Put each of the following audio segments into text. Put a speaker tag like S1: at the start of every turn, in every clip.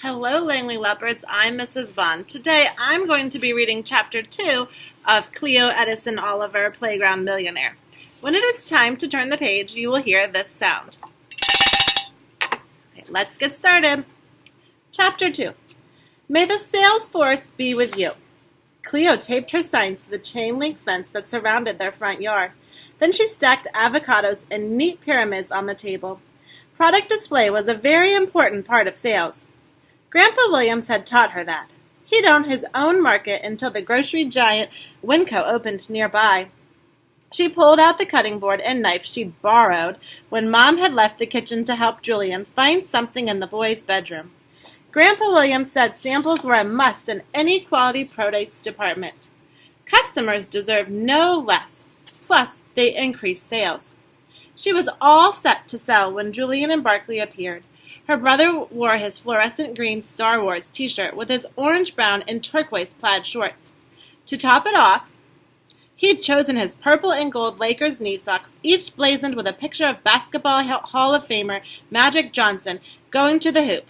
S1: Hello, Langley Leopards. I'm Mrs. Vaughn. Today, I'm going to be reading Chapter 2 of Cleo Edison Oliver, Playground Millionaire. When it is time to turn the page, you will hear this sound. Okay, let's get started. Chapter 2. May the sales force be with you. Cleo taped her signs to the chain-link fence that surrounded their front yard. Then she stacked avocados in neat pyramids on the table. Product display was a very important part of sales. Grandpa Williams had taught her that. He'd owned his own market until the grocery giant Winco opened nearby. She pulled out the cutting board and knife she borrowed when Mom had left the kitchen to help Julian find something in the boys' bedroom. Grandpa Williams said samples were a must in any quality produce department. Customers deserve no less. Plus, they increase sales. She was all set to sell when Julian and Barkley appeared. Her brother wore his fluorescent green Star Wars t-shirt with his orange, brown, and turquoise plaid shorts. To top it off, he'd chosen his purple and gold Lakers knee socks, each blazoned with a picture of Basketball Hall of Famer Magic Johnson going to the hoop.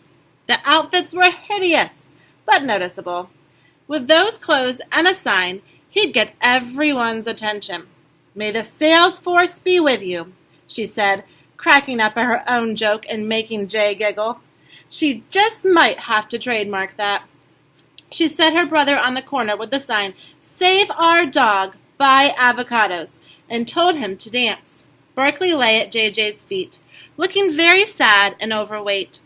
S1: The outfits were hideous, but noticeable. With those clothes and a sign, he'd get everyone's attention. "May the sales force be with you," she said, cracking up at her own joke and making Jay giggle. She just might have to trademark that. She set her brother on the corner with the sign, "Save our dog, buy avocados," and told him to dance. Barkley lay at JJ's feet, looking very sad and overweight.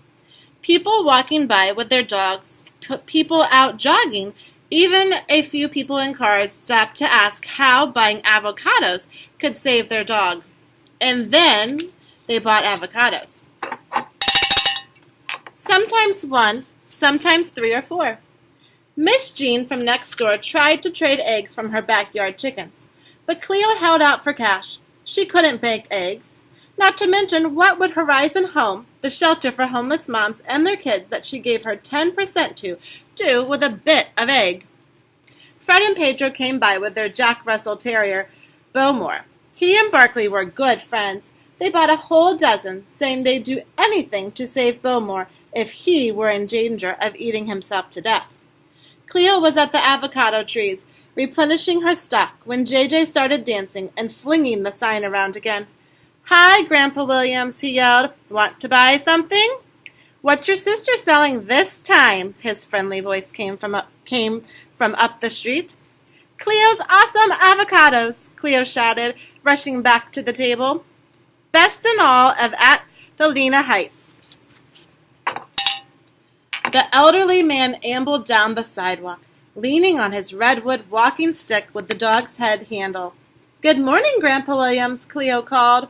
S1: People walking by with their dogs, people out jogging, even a few people in cars stopped to ask how buying avocados could save their dog. And then they bought avocados. Sometimes one, sometimes 3 or 4. Miss Jean from next door tried to trade eggs from her backyard chickens, but Cleo held out for cash. She couldn't bake eggs. Not to mention, what would Horizon Home, the shelter for homeless moms and their kids that she gave her 10% to, do with a bit of egg? Fred and Pedro came by with their Jack Russell Terrier, Bowmore. He and Barkley were good friends. They bought a whole dozen, saying they'd do anything to save Bowmore if he were in danger of eating himself to death. Cleo was at the avocado trees, replenishing her stock, when JJ started dancing and flinging the sign around again. "Hi, Grandpa Williams," he yelled. "Want to buy something?" "What's your sister selling this time?" His friendly voice came from up the street. "Cleo's awesome avocados," Cleo shouted, rushing back to the table. "Best in all of Adelina Heights." The elderly man ambled down the sidewalk, leaning on his redwood walking stick with the dog's head handle. "Good morning, Grandpa Williams," Cleo called,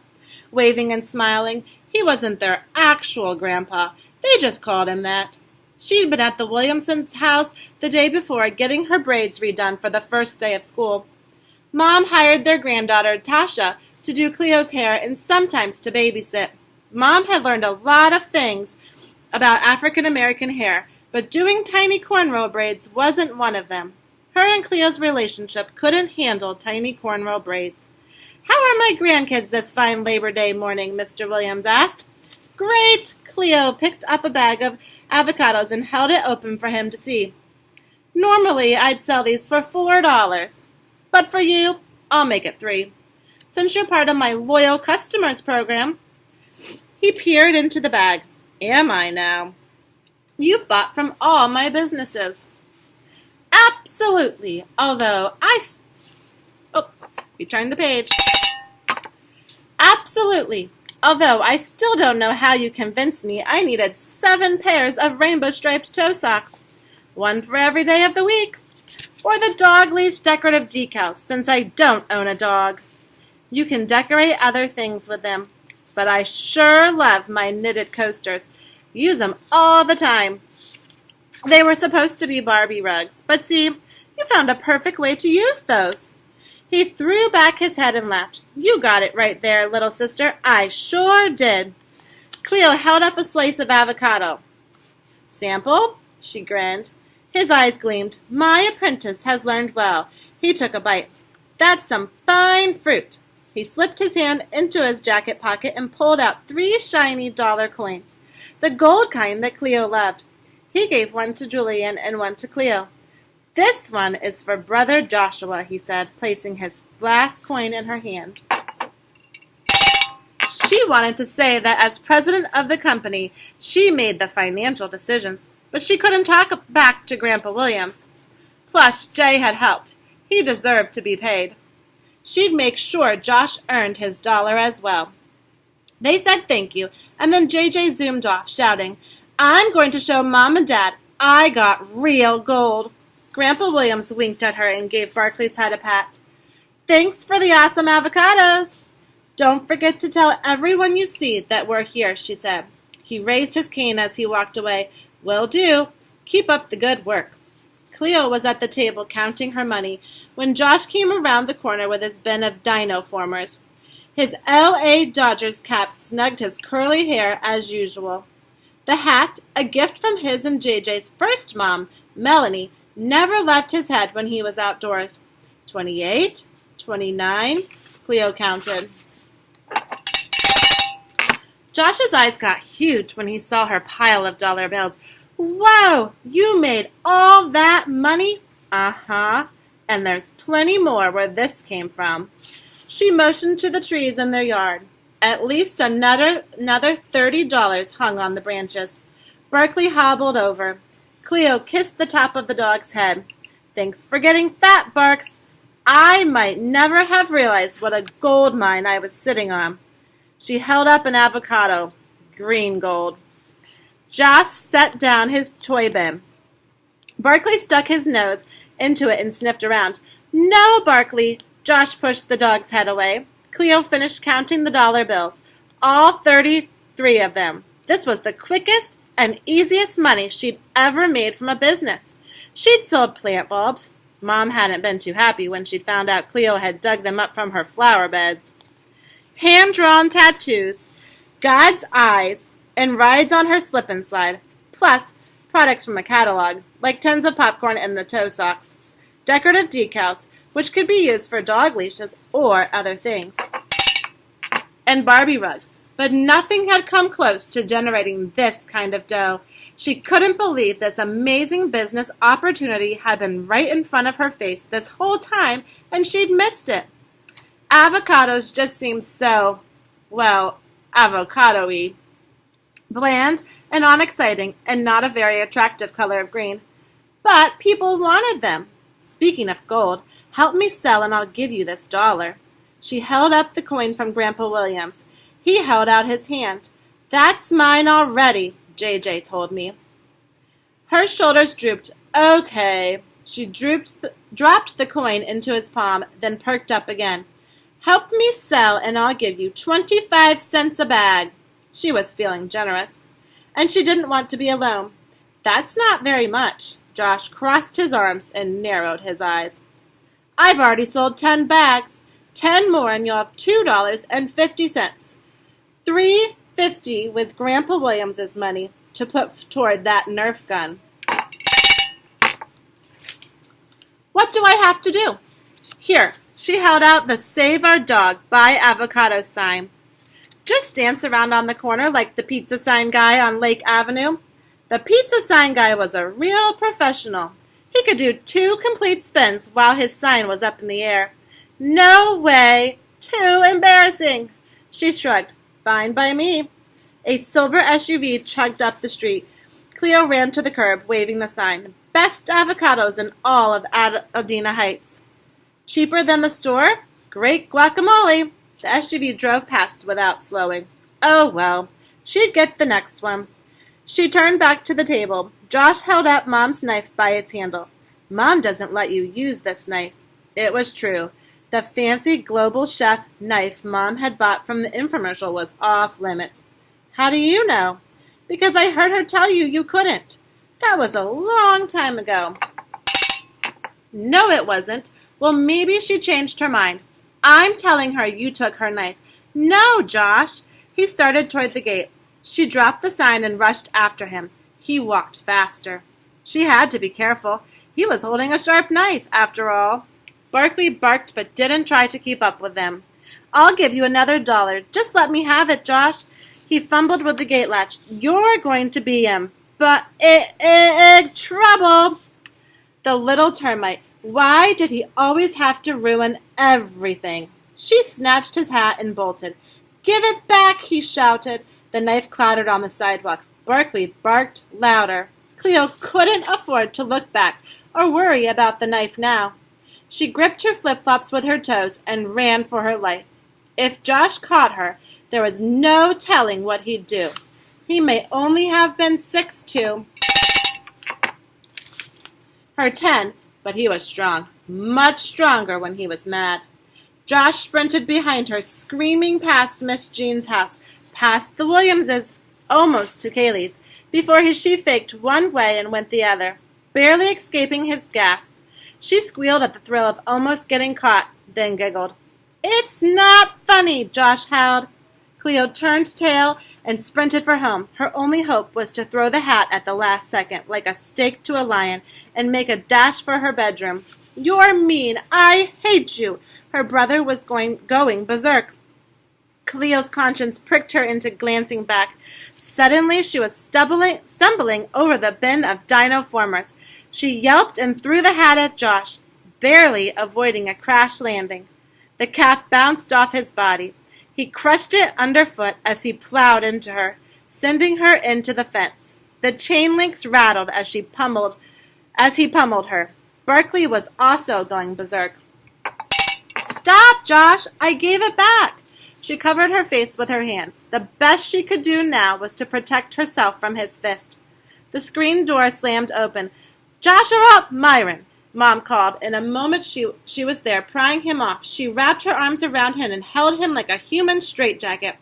S1: waving and smiling. He wasn't their actual grandpa. They just called him that. She'd been at the Williamsons' house the day before getting her braids redone for the first day of school. Mom hired their granddaughter, Tasha, to do Cleo's hair and sometimes to babysit. Mom had learned a lot of things about African American hair, but doing tiny cornrow braids wasn't one of them. Her and Cleo's relationship couldn't handle tiny cornrow braids. "How are my grandkids this fine Labor Day morning?" Mr. Williams asked. "Great!" Cleo picked up a bag of avocados and held it open for him to see. "Normally, I'd sell these for $4, but for you, I'll make it 3. Since you're part of my loyal customers program." He peered into the bag. "Am I now?" "You bought from all my businesses." "Absolutely, although we turned the page. "Absolutely, although I still don't know how you convinced me I needed 7 pairs of rainbow-striped toe socks, 1 for every day of the week, or the dog leash decorative decals, since I don't own a dog. You can decorate other things with them, but I sure love my knitted coasters. Use them all the time. They were supposed to be Barbie rugs, but see, you found a perfect way to use those." He threw back his head and laughed. "You got it right there, little sister. I sure did." Cleo held up a slice of avocado. "Sample?" She grinned. His eyes gleamed. "My apprentice has learned well." He took a bite. "That's some fine fruit." He slipped his hand into his jacket pocket and pulled out 3 shiny dollar coins, the gold kind that Cleo loved. He gave one to Julian and one to Cleo. "This one is for Brother Joshua," he said, placing his last coin in her hand. She wanted to say that as president of the company, she made the financial decisions, but she couldn't talk back to Grandpa Williams. Plus, Jay had helped. He deserved to be paid. She'd make sure Josh earned his dollar as well. They said thank you, and then JJ zoomed off, shouting, "I'm going to show Mom and Dad I got real gold." Grandpa Williams winked at her and gave Barkley's head a pat. "Thanks for the awesome avocados." "Don't forget to tell everyone you see that we're here," she said. He raised his cane as he walked away. "Will do. Keep up the good work." Cleo was at the table counting her money when Josh came around the corner with his bin of dino formers. His L.A. Dodgers cap snugged his curly hair as usual. The hat, a gift from his and JJ's first mom, Melanie, never left his head when he was outdoors. 28, 29, Cleo counted. Josh's eyes got huge when he saw her pile of dollar bills. "Whoa, you made all that money?" "Uh-huh, and there's plenty more where this came from." She motioned to the trees in their yard. At least another $30 hung on the branches. Barkley hobbled over. Cleo kissed the top of the dog's head. "Thanks for getting fat, Barks. I might never have realized what a gold mine I was sitting on." She held up an avocado. Green gold. Josh set down his toy bin. Barkley stuck his nose into it and sniffed around. "No, Barkley." Josh pushed the dog's head away. Cleo finished counting the dollar bills. All 33 of them. This was the quickest and easiest money she'd ever made from a business. She'd sold plant bulbs. Mom hadn't been too happy when she'd found out Cleo had dug them up from her flower beds. Hand-drawn tattoos, God's eyes, and rides on her slip-and-slide, plus products from a catalog, like tins of popcorn and the toe socks, decorative decals, which could be used for dog leashes or other things, and Barbie rugs. But nothing had come close to generating this kind of dough. She couldn't believe this amazing business opportunity had been right in front of her face this whole time, and she'd missed it. Avocados just seemed so, well, avocado-y. Bland and unexciting, and not a very attractive color of green. But people wanted them. "Speaking of gold, help me sell and I'll give you this dollar." She held up the coin from Grandpa Williams. He held out his hand. "That's mine already," JJ told me. Her shoulders drooped. "Okay." She dropped the coin into his palm, then perked up again. "Help me sell and I'll give you 25 cents a bag." She was feeling generous. And she didn't want to be alone. "That's not very much." Josh crossed his arms and narrowed his eyes. "I've already sold 10 bags. 10 more and you'll have $2.50. $3.50 with Grandpa Williams's money to put toward that Nerf gun." "What do I have to do?" "Here." She held out the Save Our Dog Buy Avocado sign. "Just dance around on the corner like the pizza sign guy on Lake Avenue." The pizza sign guy was a real professional. He could do 2 complete spins while his sign was up in the air. "No way! Too embarrassing!" She shrugged. "Fine by me." A silver SUV chugged up the street. Cleo ran to the curb, waving the sign. "Best avocados in all of Aldina Heights." "Cheaper than the store? Great guacamole." The SUV drove past without slowing. Oh well, she'd get the next one. She turned back to the table. Josh held up Mom's knife by its handle. "Mom doesn't let you use this knife." It was true. The fancy Global Chef knife Mom had bought from the infomercial was off limits. "How do you know?" "Because I heard her tell you you couldn't." "That was a long time ago." "No, it wasn't." "Well, maybe she changed her mind." "I'm telling her you took her knife." "No, Josh." He started toward the gate. She dropped the sign and rushed after him. He walked faster. She had to be careful. He was holding a sharp knife, after all. Barkley barked but didn't try to keep up with them. "I'll give you another $1. Just let me have it, Josh." He fumbled with the gate latch. "You're going to be him." But trouble! The little termite. Why did he always have to ruin everything? She snatched his hat and bolted. Give it back, he shouted. The knife clattered on the sidewalk. Barkley barked louder. Cleo couldn't afford to look back or worry about the knife now. She gripped her flip-flops with her toes and ran for her life. If Josh caught her, there was no telling what he'd do. He may only have been 6'2", her 10, but he was strong, much stronger when he was mad. Josh sprinted behind her, screaming past Miss Jean's house, past the Williamses, almost to Kaylee's, before she faked one way and went the other, barely escaping his gasp. She squealed at the thrill of almost getting caught, then giggled. It's not funny, Josh howled. Cleo turned tail and sprinted for home. Her only hope was to throw the hat at the last second, like a stake to a lion, and make a dash for her bedroom. You're mean. I hate you. Her brother was going berserk. Cleo's conscience pricked her into glancing back. Suddenly she was stumbling over the bin of Dino Formers. She yelped and threw the hat at Josh, barely avoiding a crash landing. The cap bounced off his body. He crushed it underfoot as he plowed into her, sending her into the fence. The chain links rattled as he pummeled her. Barkley was also going berserk. Stop, Josh! I gave it back! She covered her face with her hands. The best she could do now was to protect herself from his fist. The screen door slammed open. Joshua Myron! Mom called. In a moment she was there, prying him off. She wrapped her arms around him and held him like a human straitjacket.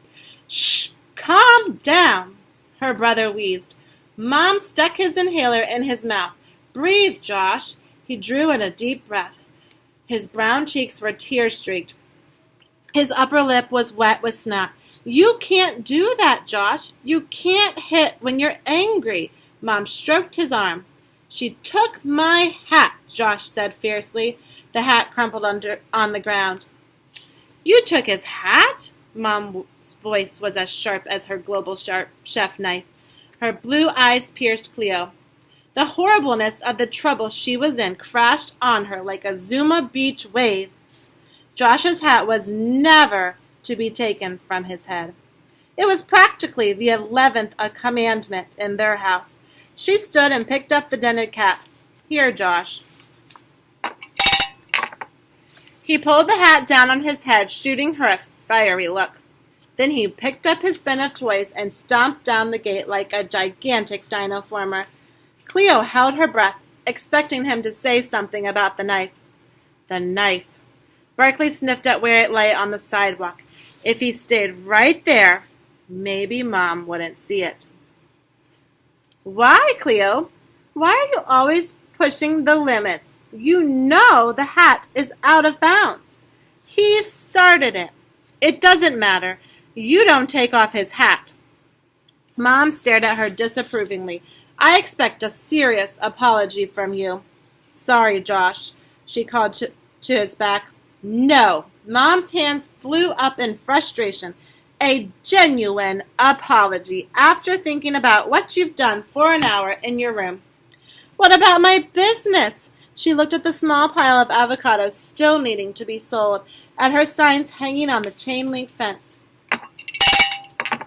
S1: Shh! Calm down! Her brother wheezed. Mom stuck his inhaler in his mouth. Breathe, Josh! He drew in a deep breath. His brown cheeks were tear-streaked. His upper lip was wet with snot. You can't do that, Josh. You can't hit when you're angry. Mom stroked his arm. She took my hat, Josh said fiercely. The hat crumpled on the ground. You took his hat? Mom's voice was as sharp as her global chef knife. Her blue eyes pierced Cleo. The horribleness of the trouble she was in crashed on her like a Zuma Beach wave. Josh's hat was never to be taken from his head. It was practically the 11th commandment in their house. She stood and picked up the dented cap. Here, Josh. He pulled the hat down on his head, shooting her a fiery look. Then he picked up his bin of toys and stomped down the gate like a gigantic Dino Former. Cleo held her breath, expecting him to say something about the knife. The knife. Barkley sniffed at where it lay on the sidewalk. If he stayed right there, maybe Mom wouldn't see it. Why, Cleo? Why are you always pushing the limits? You know the hat is out of bounds. He started it. It doesn't matter. You don't take off his hat. Mom stared at her disapprovingly. I expect a serious apology from you. Sorry, Josh, she called to his back. No. Mom's hands flew up in frustration. A genuine apology after thinking about what you've done for an hour in your room. What about my business? She looked at the small pile of avocados still needing to be sold, at her signs hanging on the chain-link fence.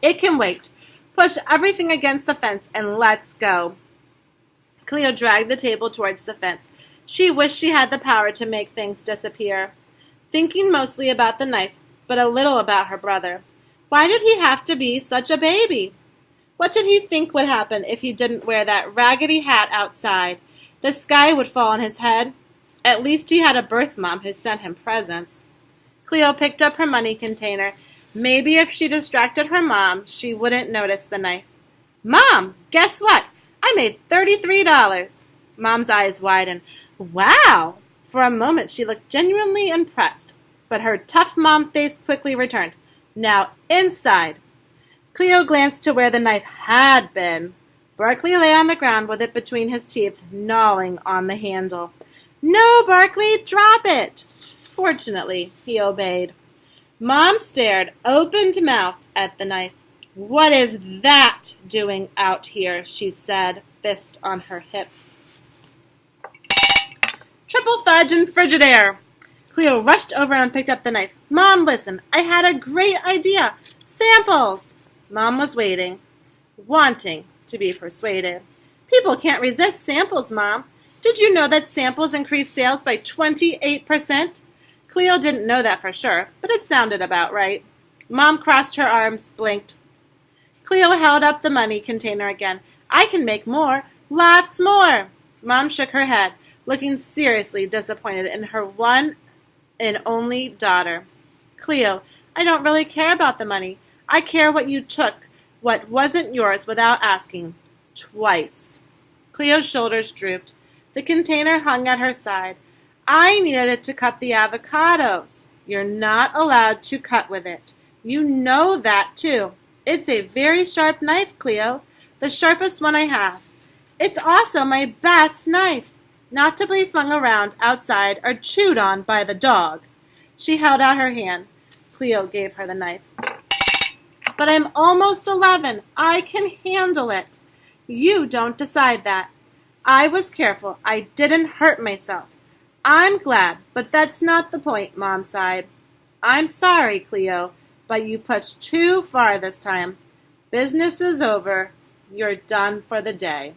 S1: It can wait. Push everything against the fence and let's go. Cleo dragged the table towards the fence. She wished she had the power to make things disappear. Thinking mostly about the knife, but a little about her brother. Why did he have to be such a baby? What did he think would happen if he didn't wear that raggedy hat outside? The sky would fall on his head. At least he had a birth mom who sent him presents. Cleo picked up her money container. Maybe if she distracted her mom, she wouldn't notice the knife. Mom, guess what? I made $33. Mom's eyes widened. Wow! For a moment she looked genuinely impressed, but her tough mom face quickly returned. Now inside. Cleo glanced to where the knife had been. Barkley lay on the ground with it between his teeth, gnawing on the handle. No, Barkley, drop it! Fortunately, he obeyed. Mom stared, open-mouthed, at the knife. "What is that doing out here?" she said, fist on her hips. "Triple fudge and Frigidaire." Cleo rushed over and picked up the knife. "Mom, listen, I had a great idea. Samples!" Mom was waiting, wanting to be persuaded. "People can't resist samples, Mom. Did you know that samples increase sales by 28%? Cleo didn't know that for sure, but it sounded about right. Mom crossed her arms, blinked. Cleo held up the money container again. "I can make more, lots more." Mom shook her head, looking seriously disappointed in her one and only daughter. "Cleo, I don't really care about the money. I care what you took, what wasn't yours without asking. Twice." Cleo's shoulders drooped. The container hung at her side. "I needed it to cut the avocados." "You're not allowed to cut with it. You know that, too. It's a very sharp knife, Cleo. The sharpest one I have. It's also my best knife. Not to be flung around outside or chewed on by the dog." She held out her hand. Cleo gave her the knife. "But I'm almost 11. I can handle it." "You don't decide that." "I was careful. I didn't hurt myself." "I'm glad, but that's not the point," Mom sighed. "I'm sorry, Cleo, but you pushed too far this time. Business is over. You're done for the day."